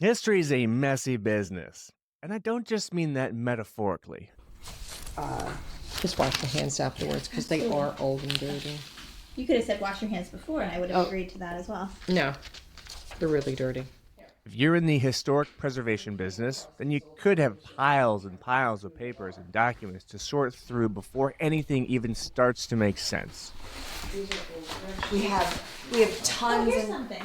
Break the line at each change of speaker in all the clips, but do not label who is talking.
History is a messy business, and I don't just mean that metaphorically.
Uh, just wash your hands afterwards because they are old and dirty.
You could have said wash your hands before, and I would have
Oh.
agreed to that as well.
No, they're really dirty.
If you're in the historic preservation business, then you could have piles and piles of papers and documents to sort through before anything even starts to make sense.
We have tons
Here's
and
something.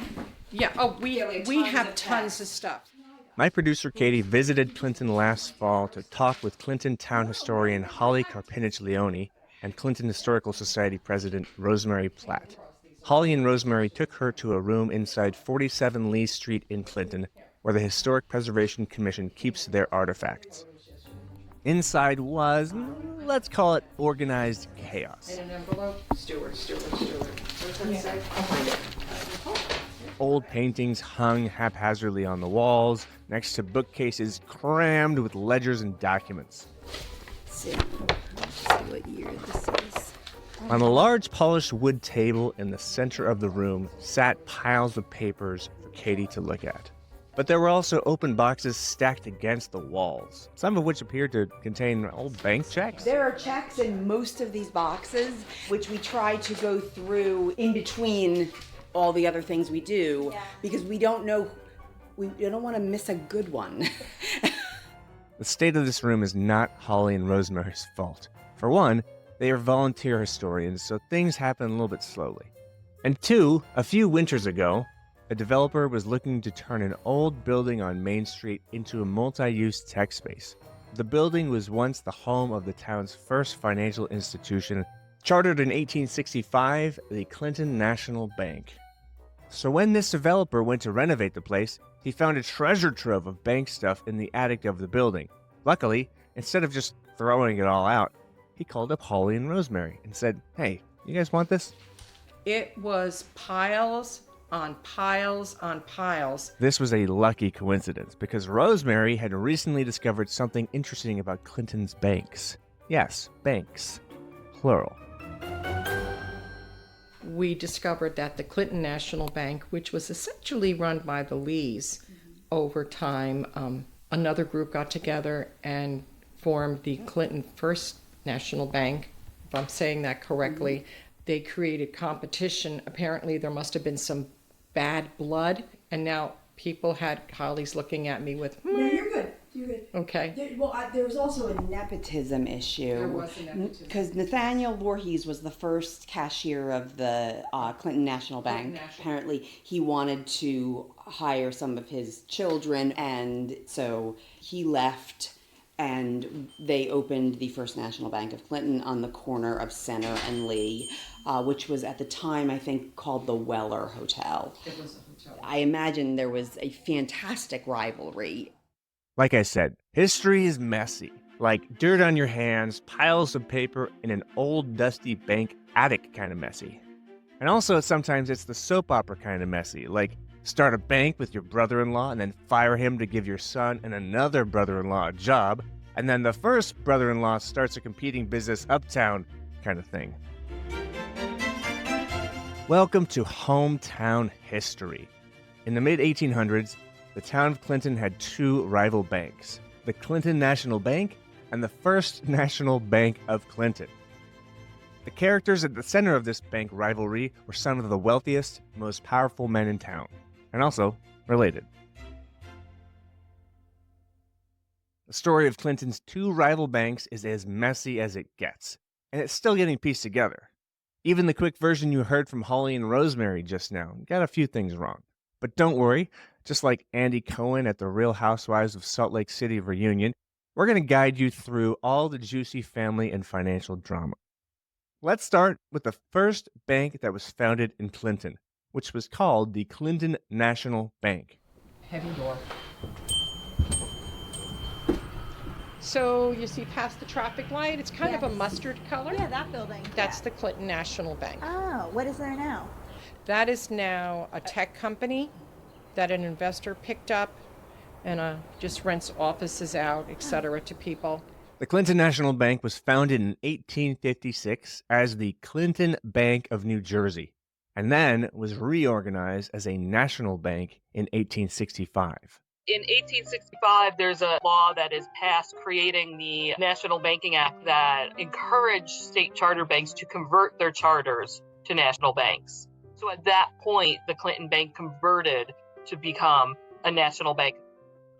Yeah. Oh, we
tons
have
of
tons of
text.
stuff.
My producer Katie visited Clinton last fall to talk with Clinton town historian Holly Carpinich-Leone and Clinton Historical Society president Rosemary Platt. Holly and Rosemary took her to a room inside 47 Lee Street in Clinton, where the Historic Preservation Commission keeps their artifacts. Inside was, let's call it, organized chaos.
In an envelope, Stewart. What's that say? I'll find it.
Old paintings hung haphazardly on the walls, next to bookcases crammed with ledgers and documents.
let's see what year this is.
On a large polished wood table in the center of the room sat piles of papers for Katie to look at. But there were also open boxes stacked against the walls, some of which appeared to contain old bank checks.
There are checks in most of these boxes, which we try to go through in between all the other things we do, because we don't want to miss a good one.
The state of this room is not Holly and Rosemary's fault. For one, they are volunteer historians, so things happen a little bit slowly. And two, a few winters ago, a developer was looking to turn an old building on Main Street into a multi-use tech space. The building was once the home of the town's first financial institution, chartered in 1865, the Clinton National Bank. So when this developer went to renovate the place, he found a treasure trove of bank stuff in the attic of the building. Luckily, instead of just throwing it all out, he called up Holly and Rosemary and said, "Hey, you guys want this?"
It was piles on piles on piles.
This was a lucky coincidence because Rosemary had recently discovered something interesting about Clinton's banks. Yes, banks. Plural.
We discovered that the Clinton National Bank, which was essentially run by the Lees over time, another group got together and formed the Clinton First National Bank, if I'm saying that correctly. They created competition. Apparently, there must have been some bad blood, and now people had Holly's looking at me with,
No, you're good.
Okay.
There was also a nepotism issue.
There was a nepotism.
Because Nathaniel Voorhees was the first cashier of the Clinton National Bank. Apparently, he wanted to hire some of his children, and so he left, and they opened the First National Bank of Clinton on the corner of Center and Lee, which was at the time, I think, called the Weller Hotel.
It was a hotel.
I imagine there was a fantastic rivalry.
Like I said, history is messy. Like dirt on your hands, piles of paper, in an old dusty bank attic kind of messy. And also sometimes it's the soap opera kind of messy, like start a bank with your brother-in-law and then fire him to give your son and another brother-in-law a job, and then the first brother-in-law starts a competing business uptown kind of thing. Welcome to hometown history. In the mid-1800s, the town of Clinton had two rival banks, the Clinton National Bank and the First National Bank of Clinton. The characters at the center of this bank rivalry were some of the wealthiest, most powerful men in town, and also related. The story of Clinton's two rival banks is as messy as it gets, and it's still getting pieced together. Even the quick version you heard from Holly and Rosemary just now got a few things wrong. But don't worry, just like Andy Cohen at the Real Housewives of Salt Lake City reunion, we're going to guide you through all the juicy family and financial drama. Let's start with the first bank that was founded in Clinton, which was called the Clinton National Bank.
Heavy door. So you see past the traffic light, it's kind of a
Yes.
mustard color.
Yeah, that building.
That's the Clinton National Bank.
Oh, what is there now?
That is now a tech company that an investor picked up and just rents offices out, etc., to people.
The Clinton National Bank was founded in 1856 as the Clinton Bank of New Jersey, and then was reorganized as a national bank in 1865.
In 1865, there's a law that is passed creating the National Banking Act that encouraged state charter banks to convert their charters to national banks. So at that point, the Clinton Bank converted to become a national bank.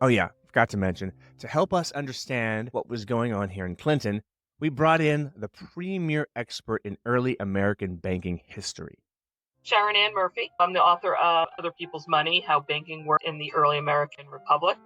Oh yeah, forgot to mention, to help us understand what was going on here in Clinton, we brought in the premier expert in early American banking history.
Sharon Ann Murphy. I'm the author of Other People's Money, How Banking Worked in the Early American Republic.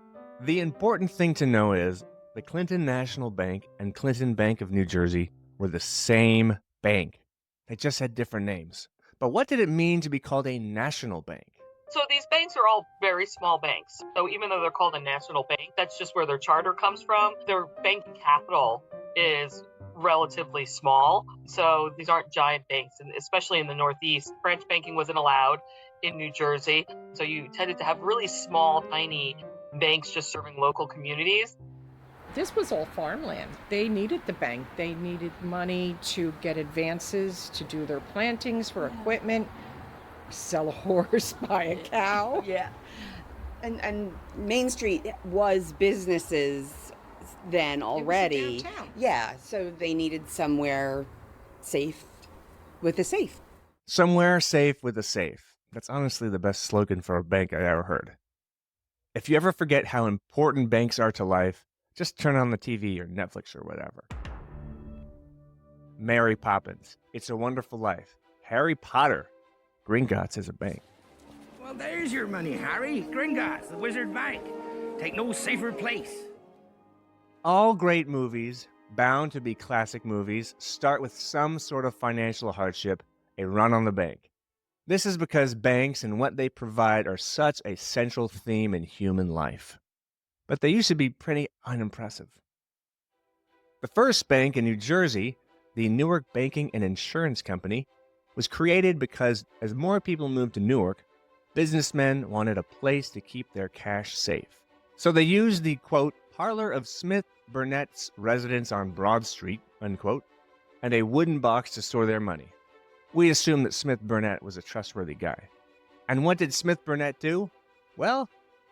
The important thing to know is the Clinton National Bank and Clinton Bank of New Jersey were the same bank. They just had different names. But what did it mean to be called a national bank?
So these banks are all very small banks. So even though they're called a national bank, that's just where their charter comes from. Their banking capital is relatively small. So these aren't giant banks, and especially in the Northeast. Branch banking wasn't allowed in New Jersey. So you tended to have really small, tiny banks just serving local communities.
This was all farmland. They needed the bank. They needed money to get advances, to do their plantings for equipment, sell a horse, buy a cow.
Yeah. And Main Street was businesses then already.
downtown.
Yeah, so they needed somewhere safe with a safe.
Somewhere safe with a safe. That's honestly the best slogan for a bank I ever heard. If you ever forget how important banks are to life, just turn on the TV or Netflix or whatever. Mary Poppins, It's a Wonderful Life, Harry Potter, Gringotts is a bank.
Well, there's your money, Harry. Gringotts, the Wizard Bank. Take no safer place.
All great movies, bound to be classic movies, start with some sort of financial hardship, a run on the bank. This is because banks and what they provide are such a central theme in human life. But they used to be pretty unimpressive. The first bank in New Jersey, the Newark Banking and Insurance Company, was created because as more people moved to Newark, businessmen wanted a place to keep their cash safe. So they used the, quote, parlor of Smith Burnett's residence on Broad Street, unquote, and a wooden box to store their money. We assume that Smith Burnett was a trustworthy guy. And what did Smith Burnett do? Well,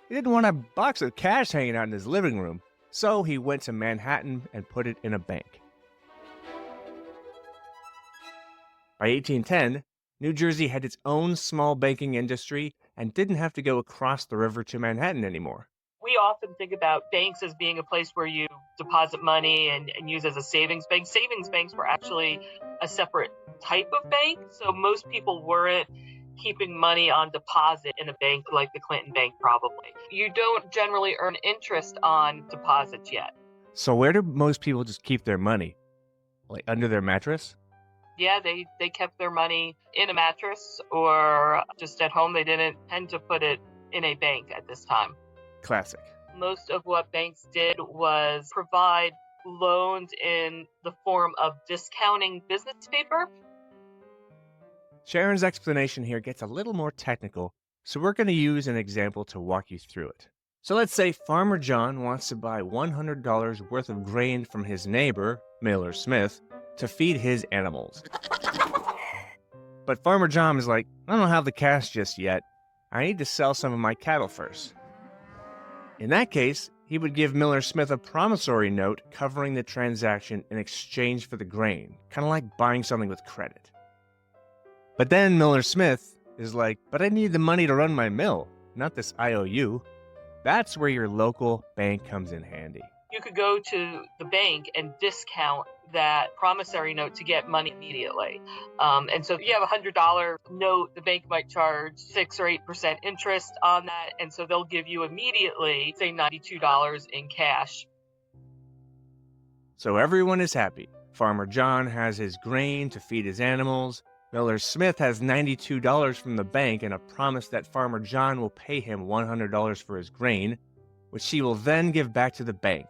he didn't want a box of cash hanging out in his living room, so he went to Manhattan and put it in a bank. By 1810, New Jersey had its own small banking industry and didn't have to go across the river to Manhattan anymore.
We often think about banks as being a place where you deposit money and use as a savings bank. Savings banks were actually a separate type of bank, so most people weren't keeping money on deposit in a bank like the Clinton Bank probably. You don't generally earn interest on deposits yet.
So where do most people just keep their money? Like under their mattress?
Yeah, they kept their money in a mattress or just at home. They didn't tend to put it in a bank at this time.
Classic.
Most of what banks did was provide loans in the form of discounting business paper.
Sharon's explanation here gets a little more technical, so we're going to use an example to walk you through it. So let's say Farmer John wants to buy $100 worth of grain from his neighbor, Miller Smith, to feed his animals. But Farmer John is like, I don't have the cash just yet. I need to sell some of my cattle first. In that case, he would give Miller Smith a promissory note covering the transaction in exchange for the grain, kind of like buying something with credit. But then Miller Smith is like, but I need the money to run my mill, not this IOU. That's where your local bank comes in handy.
You could go to the bank and discount that promissory note to get money immediately. And so if you have a $100 note, the bank might charge 6 or 8% interest on that. And so they'll give you immediately, say, $92 in cash.
So everyone is happy. Farmer John has his grain to feed his animals. Miller Smith has $92 from the bank and a promise that Farmer John will pay him $100 for his grain, which he will then give back to the bank.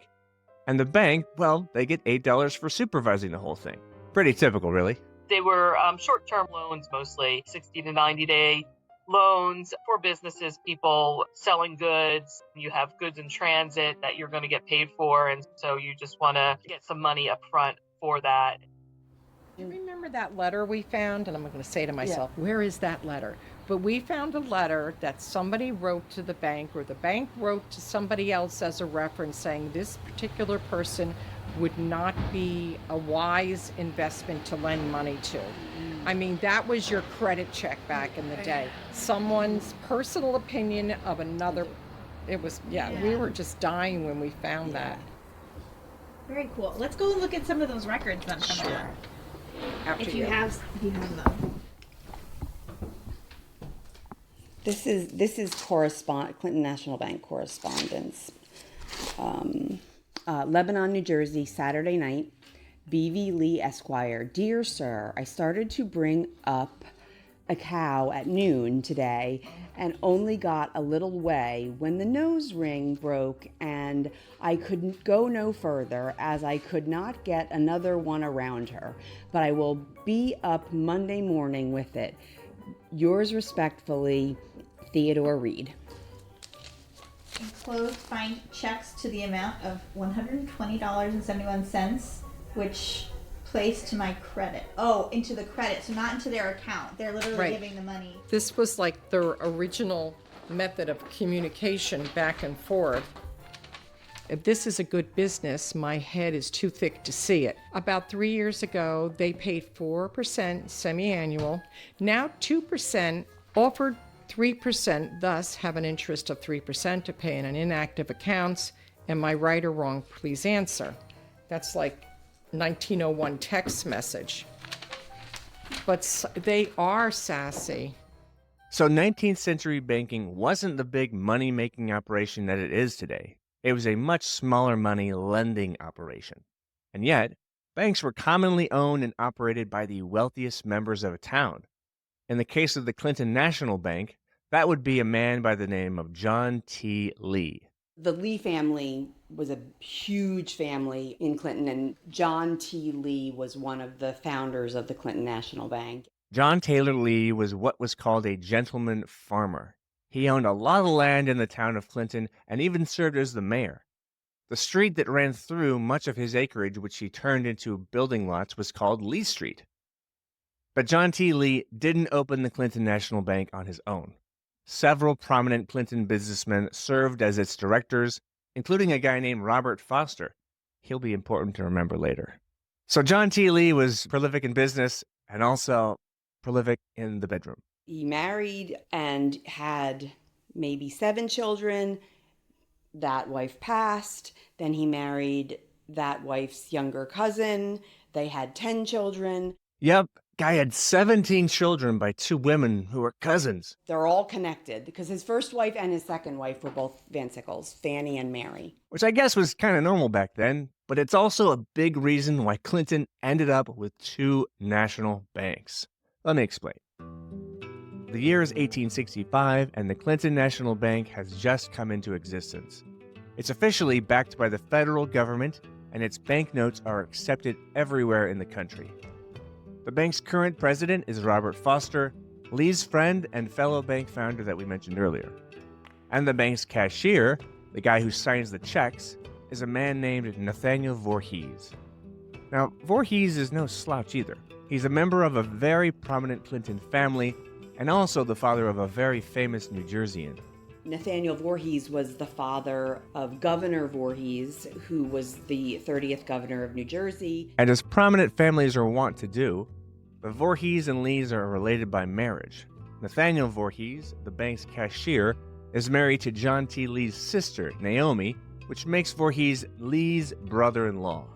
And the bank, well, they get $8 for supervising the whole thing. Pretty typical, really.
They were short-term loans mostly, 60 to 90-day loans for businesses, people selling goods. You have goods in transit that you're going to get paid for, and so you just want to get some money up front for that.
Do you remember that letter we found? And I'm going to say to myself, where is that letter? But we found a letter that somebody wrote to the bank, or the bank wrote to somebody else as a reference, saying this particular person would not be a wise investment to lend money to. I mean, that was your credit check back in the day. Someone's personal opinion of another. It was, we were just dying when we found that.
Very cool. Let's go look at some of those records then.
Sure.
If you have them.
This is Clinton National Bank correspondence. Lebanon, New Jersey, Saturday night. B.V. Lee, Esquire. Dear Sir, I started to bring up a cow at noon today and only got a little way when the nose ring broke and I couldn't go no further as I could not get another one around her. But I will be up Monday morning with it. Yours respectfully, Theodore Reed.
Enclosed find checks to the amount of $120.71, which placed to my credit. Oh, into the credit, so not into their account. They're literally
Right.
giving the money.
This was like their original method of communication back and forth. If this is a good business, my head is too thick to see it. About 3 years ago, they paid 4% semi-annual. Now 2%, offered 3%, thus have an interest of 3% to pay in an inactive accounts. Am I right or wrong? Please answer. That's like 1901 text message. But they are sassy.
So 19th century banking wasn't the big money-making operation that it is today. It was a much smaller money lending operation. And yet, banks were commonly owned and operated by the wealthiest members of a town. In the case of the Clinton National Bank, that would be a man by the name of John T. Lee.
The Lee family was a huge family in Clinton, and John T. Lee was one of the founders of the Clinton National Bank.
John Taylor Lee was what was called a gentleman farmer. He owned a lot of land in the town of Clinton and even served as the mayor. The street that ran through much of his acreage, which he turned into building lots, was called Lee Street. But John T. Lee didn't open the Clinton National Bank on his own. Several prominent Clinton businessmen served as its directors, including a guy named Robert Foster. He'll be important to remember later. So John T. Lee was prolific in business and also prolific in the bedroom.
He married and had maybe 7 children. That wife passed. Then he married that wife's younger cousin. They had 10 children.
Yep, guy had 17 children by 2 women who were cousins.
They're all connected because his first wife and his second wife were both Van Sickles, Fanny and Mary.
Which I guess was kind of normal back then, but it's also a big reason why Clinton ended up with 2 national banks. Let me explain. The year is 1865, and the Clinton National Bank has just come into existence. It's officially backed by the federal government, and its banknotes are accepted everywhere in the country. The bank's current president is Robert Foster, Lee's friend and fellow bank founder that we mentioned earlier. And the bank's cashier, the guy who signs the checks, is a man named Nathaniel Voorhees. Now, Voorhees is no slouch either. He's a member of a very prominent Clinton family and also the father of a very famous New Jerseyan.
Nathaniel Voorhees was the father of Governor Voorhees, who was the 30th governor of New Jersey.
And as prominent families are wont to do, the Voorhees and Lees are related by marriage. Nathaniel Voorhees, the bank's cashier, is married to John T. Lee's sister, Naomi, which makes Voorhees Lee's brother-in-law.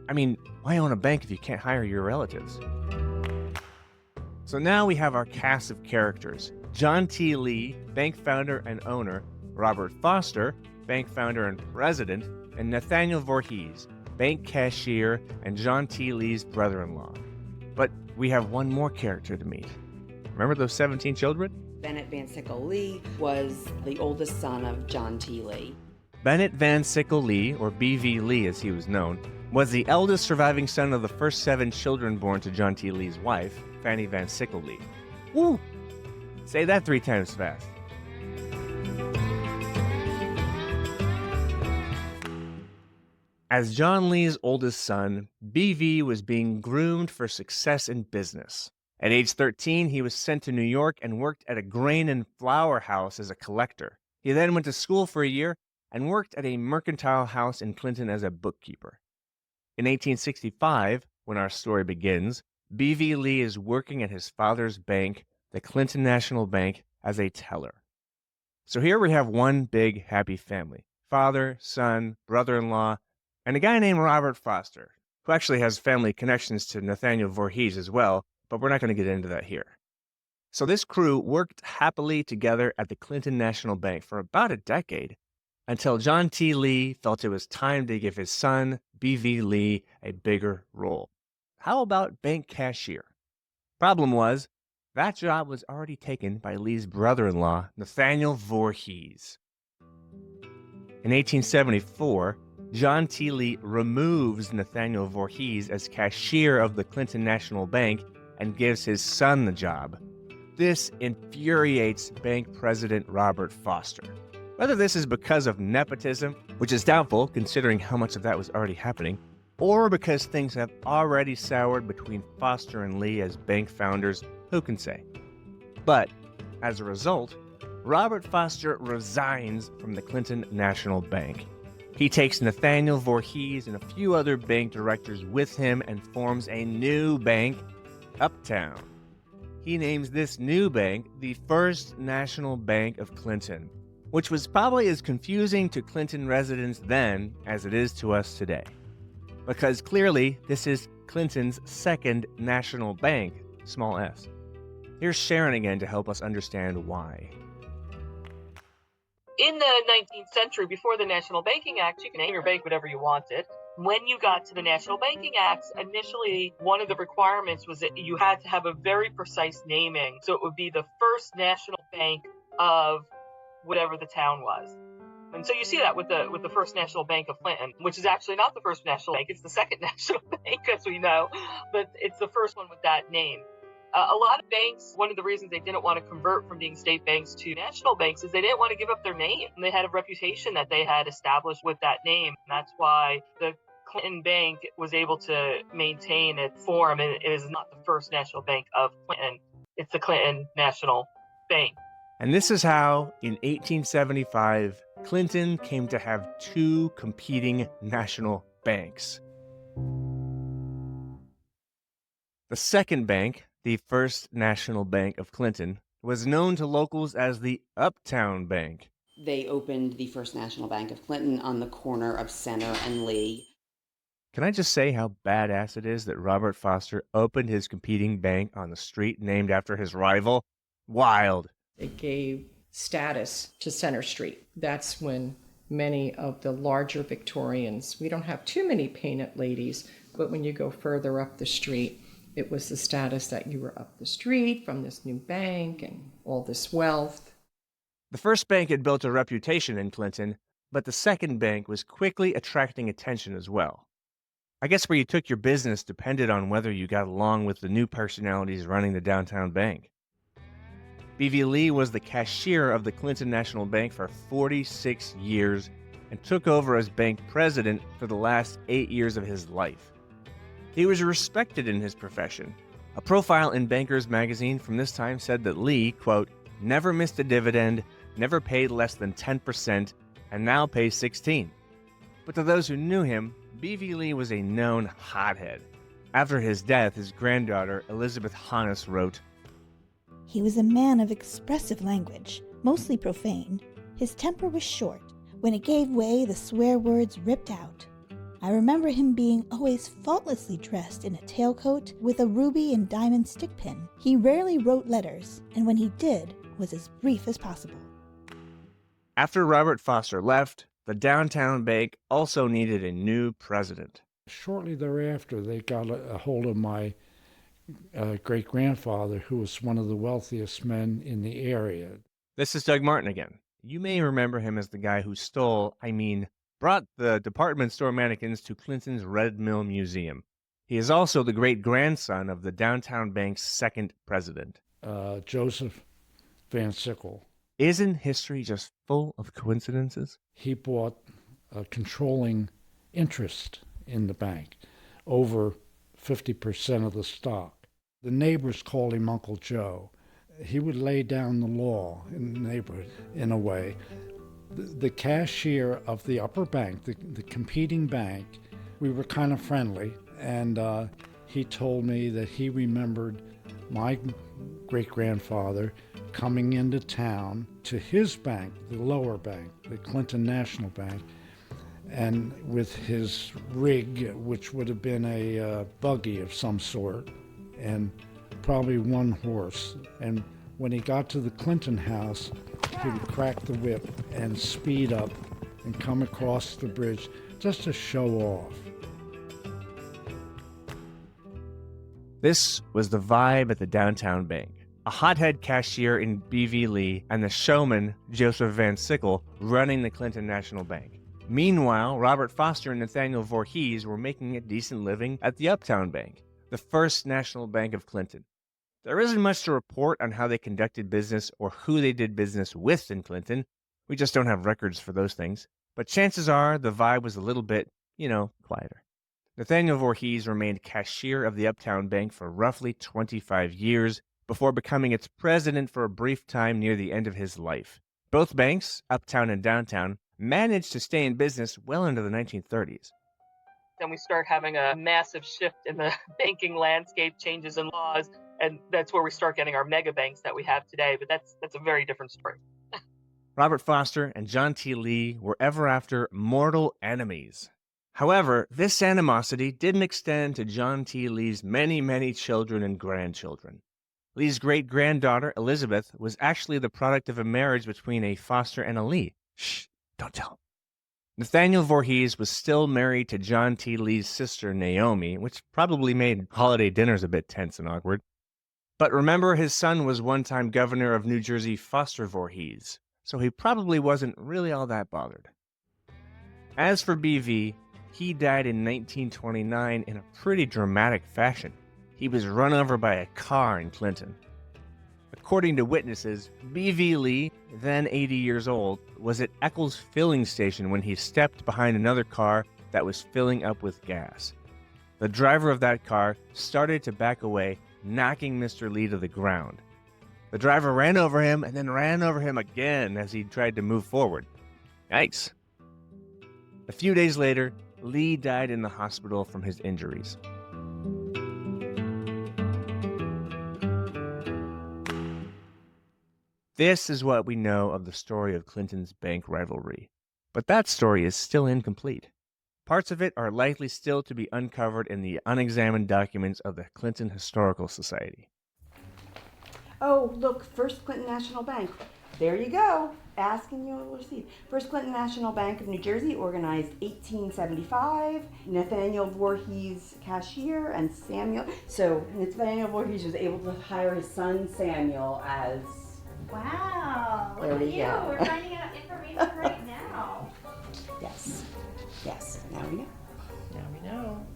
I mean, why own a bank if you can't hire your relatives? So now we have our cast of characters. John T. Lee, bank founder and owner, Robert Foster, bank founder and president, and Nathaniel Voorhees, bank cashier and John T. Lee's brother-in-law. But we have one more character to meet. Remember those 17 children?
Bennett Van Sickle Lee was the oldest son of John T. Lee.
Bennett Van Sickle Lee, or B.V. Lee as he was known, was the eldest surviving son of the first 7 children born to John T. Lee's wife, Fanny Van Sickle Lee. Woo! Say that 3 times fast. As John Lee's oldest son, B.V. was being groomed for success in business. At age 13, he was sent to New York and worked at a grain and flour house as a collector. He then went to school for a year and worked at a mercantile house in Clinton as a bookkeeper. In 1865, when our story begins, B.V. Lee is working at his father's bank, the Clinton National Bank, as a teller. So here we have one big happy family: father, son, brother-in-law, and a guy named Robert Foster, who actually has family connections to Nathaniel Voorhees as well, but we're not going to get into that here. So this crew worked happily together at the Clinton National Bank for about a decade, until John T. Lee felt it was time to give his son, B.V. Lee, a bigger role. How about bank cashier? Problem was, that job was already taken by Lee's brother-in-law, Nathaniel Voorhees. In 1874, John T. Lee removes Nathaniel Voorhees as cashier of the Clinton National Bank and gives his son the job. This infuriates bank president Robert Foster. Whether this is because of nepotism, which is doubtful considering how much of that was already happening, or because things have already soured between Foster and Lee as bank founders, who can say? But, as a result, Robert Foster resigns from the Clinton National Bank. He takes Nathaniel Voorhees and a few other bank directors with him and forms a new bank, Uptown. He names this new bank the First National Bank of Clinton, which was probably as confusing to Clinton residents then as it is to us today. Because clearly, this is Clinton's second national bank, small s. Here's Sharon again to help us understand why.
In the 19th century, before the National Banking Act, you could name your bank whatever you wanted. When you got to the National Banking Act, initially one of the requirements was that you had to have a very precise naming. So it would be the First National Bank of whatever the town was. And so you see that with the First National Bank of Clinton, which is actually not the First National Bank, it's the Second National Bank, as we know, but it's the first one with that name. A lot of banks, one of the reasons they didn't want to convert from being state banks to national banks is they didn't want to give up their name. And they had a reputation that they had established with that name. And that's why the Clinton Bank was able to maintain its form. And it is not the First National Bank of Clinton. It's the Clinton National Bank.
And this is how, in 1875, Clinton came to have two competing national banks. The second bank, the First National Bank of Clinton, was known to locals as the Uptown Bank.
They opened the First National Bank of Clinton on the corner of Center and Lee.
Can I just say how badass it is that Robert Foster opened his competing bank on the street named after his rival? Wild.
It gave status to Center Street. That's when many of the larger Victorians, we don't have too many painted ladies, but when you go further up the street, it was the status that you were up the street from this new bank and all this wealth.
The first bank had built a reputation in Clinton, but the second bank was quickly attracting attention as well. I guess where you took your business depended on whether you got along with the new personalities running the downtown bank. B.V. Lee was the cashier of the Clinton National Bank for 46 years and took over as bank president for the last 8 years of his life. He was respected in his profession. A profile in Bankers magazine from this time said that Lee, quote, never missed a dividend, never paid less than 10%, and now pays 16%. But to those who knew him, B.V. Lee was a known hothead. After his death, his granddaughter, Elizabeth Hannes, wrote,
He was a man of expressive language, mostly profane. His temper was short. When it gave way, the swear words ripped out. I remember him being always faultlessly dressed in a tailcoat with a ruby and diamond stick pin. He rarely wrote letters, and when he did, was as brief as possible.
After Robert Foster left, the downtown bank also needed a new president.
Shortly thereafter, they got a hold of my great-grandfather, who was one of the wealthiest men in the area.
This is Doug Martin again. You may remember him as the guy who brought the department store mannequins to Clinton's Red Mill Museum. He is also the great-grandson of the downtown bank's second president.
Joseph Van Sickle.
Isn't history just full of coincidences?
He bought a controlling interest in the bank, over 50% of the stock. The neighbors called him Uncle Joe. He would lay down the law in the neighborhood in a way. The cashier of the upper bank, the competing bank, we were kind of friendly, and he told me that he remembered my great-grandfather coming into town to his bank, the lower bank, the Clinton National Bank, and with his rig, which would have been a buggy of some sort, and probably one horse. And when he got to the Clinton house, he would crack the whip and speed up and come across the bridge just to show off.
This was the vibe at the downtown bank. A hothead cashier in B.V. Lee and the showman, Joseph Van Sickle, running the Clinton National Bank. Meanwhile, Robert Foster and Nathaniel Voorhees were making a decent living at the Uptown Bank, the first national bank of Clinton. There isn't much to report on how they conducted business or who they did business with in Clinton. We just don't have records for those things. But chances are the vibe was a little bit, quieter. Nathaniel Voorhees remained cashier of the Uptown Bank for roughly 25 years before becoming its president for a brief time near the end of his life. Both banks, Uptown and Downtown, managed to stay in business well into the 1930s.
Then we start having a massive shift in the banking landscape, changes in laws, and that's where we start getting our mega banks that we have today. But that's a very different story.
Robert Foster and John T. Lee were ever after mortal enemies. However, this animosity didn't extend to John T. Lee's many, many children and grandchildren. Lee's great-granddaughter, Elizabeth, was actually the product of a marriage between a Foster and a Lee. Shh, don't tell. Nathaniel Voorhees was still married to John T. Lee's sister, Naomi, which probably made holiday dinners a bit tense and awkward. But remember, his son was one-time governor of New Jersey, Foster Voorhees, so he probably wasn't really all that bothered. As for BV, he died in 1929 in a pretty dramatic fashion. He was run over by a car in Clinton. According to witnesses, B.V. Lee, then 80 years old, was at Eccles filling station when he stepped behind another car that was filling up with gas. The driver of that car started to back away, knocking Mr. Lee to the ground. The driver ran over him and then ran over him again as he tried to move forward. Yikes. A few days later, Lee died in the hospital from his injuries. This is what we know of the story of Clinton's bank rivalry. But that story is still incomplete. Parts of it are likely still to be uncovered in the unexamined documents of the Clinton Historical Society.
Oh, look, First Clinton National Bank. There you go. Asking you will receive. First Clinton National Bank of New Jersey, organized 1875. Nathaniel Voorhees, cashier, and Samuel. So Nathaniel Voorhees was able to hire his son Samuel as.
Wow, look
There
at
we
you.
go.
We're finding out information right now.
Yes. Now we know.
Now we know.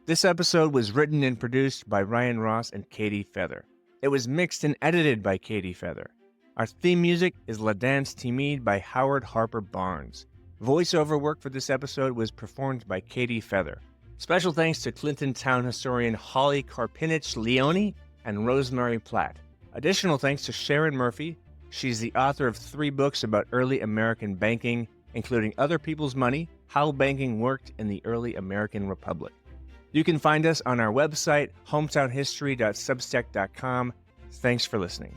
This episode was written and produced by Ryan Ross and Katie Feather. It was mixed and edited by Katie Feather. Our theme music is La Dance Timide by Howard Harper Barnes. Voiceover work for this episode was performed by Katie Feather. Special thanks to Clinton town historian Holly Karpinich-Leone and Rosemary Platt. Additional thanks to Sharon Murphy. She's the author of 3 books about early American banking, including Other People's Money, How Banking Worked in the Early American Republic. You can find us on our website, hometownhistory.substack.com. Thanks for listening.